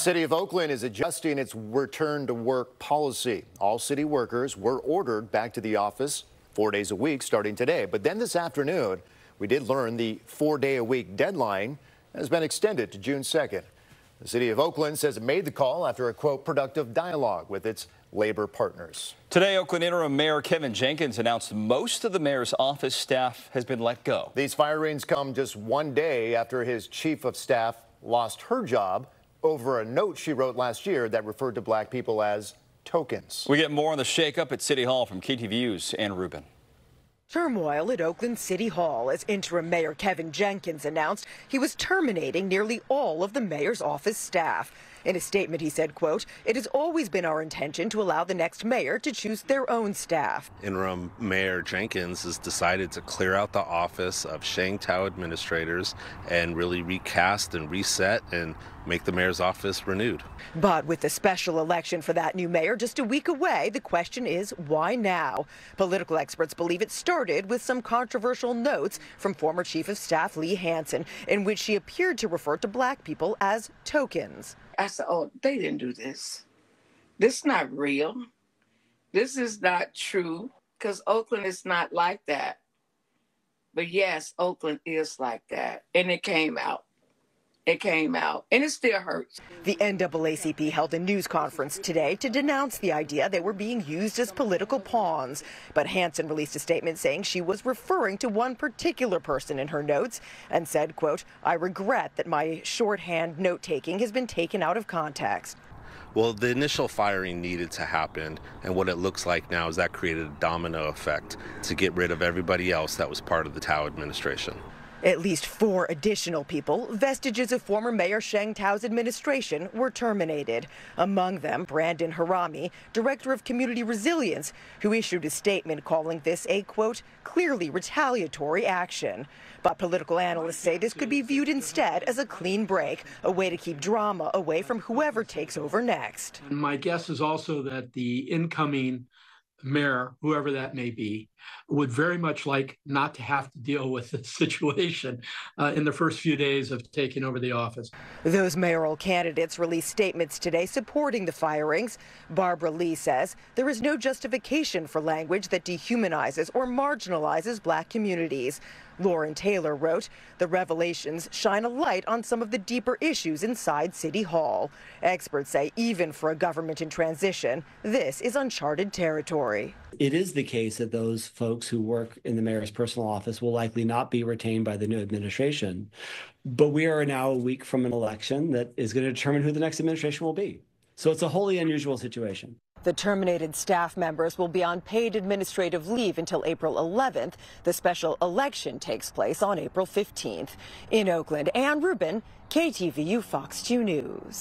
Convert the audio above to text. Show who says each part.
Speaker 1: City of Oakland is adjusting its return to work policy. All city workers were ordered back to the office 4 days a week starting today. But then this afternoon, we did learn the 4-day-a-week deadline has been extended to June 2nd. The City of Oakland says it made the call after a, quote, productive dialogue with its labor partners.
Speaker 2: Today, Oakland interim Mayor Kevin Jenkins announced most of the mayor's office staff has been let go.
Speaker 1: These firings come just 1 day after his chief of staff lost her job over a note she wrote last year that referred to black people as tokens.
Speaker 2: We get more on the shakeup at City Hall from KTVU's Ann Rubin.
Speaker 3: Turmoil at Oakland City Hall as interim Mayor Kevin Jenkins announced he was terminating nearly all of the mayor's office staff. In a statement, he said, quote, "It has always been our intention to allow the next mayor to choose their own staff."
Speaker 4: Interim Mayor Jenkins has decided to clear out the office of Shangtao administrators and really recast and reset and make the mayor's office renewed.
Speaker 3: But with the special election for that new mayor just a week away, the question is, why now? Political experts believe it started with some controversial notes from former Chief of Staff Lee Hansen, in which she appeared to refer to black people as tokens.
Speaker 5: I said, oh, they didn't do this. This is not real. This is not true, because Oakland is not like that. But yes, Oakland is like that. And it came out. It came out, and it still hurts.
Speaker 3: The NAACP held a news conference today to denounce the idea they were being used as political pawns. But Hansen released a statement saying she was referring to one particular person in her notes and said, quote, "I regret that my shorthand note-taking has been taken out of context."
Speaker 4: Well, the initial firing needed to happen, and what it looks like now is that created a domino effect to get rid of everybody else that was part of the Tao administration.
Speaker 3: At least 4 additional people, vestiges of former Mayor Sheng Tao's administration, were terminated. Among them, Brandon Harami, Director of Community Resilience, who issued a statement calling this a, quote, clearly retaliatory action. But political analysts say this could be viewed instead as a clean break, a way to keep drama away from whoever takes over next.
Speaker 6: And my guess is also that the incoming mayor, whoever that may be, would very much like not to have to deal with this situation in the first few days of taking over the office.
Speaker 3: Those mayoral candidates released statements today supporting the firings. Barbara Lee says there is no justification for language that dehumanizes or marginalizes black communities. Lauren Taylor wrote, "The revelations shine a light on some of the deeper issues inside City Hall." Experts say even for a government in transition, this is uncharted territory.
Speaker 7: It is the case that those folks who work in the mayor's personal office will likely not be retained by the new administration. But we are now a week from an election that is going to determine who the next administration will be. So it's a wholly unusual situation.
Speaker 3: The terminated staff members will be on paid administrative leave until April 11th. The special election takes place on April 15th. In Oakland, Ann Rubin, KTVU Fox 2 News.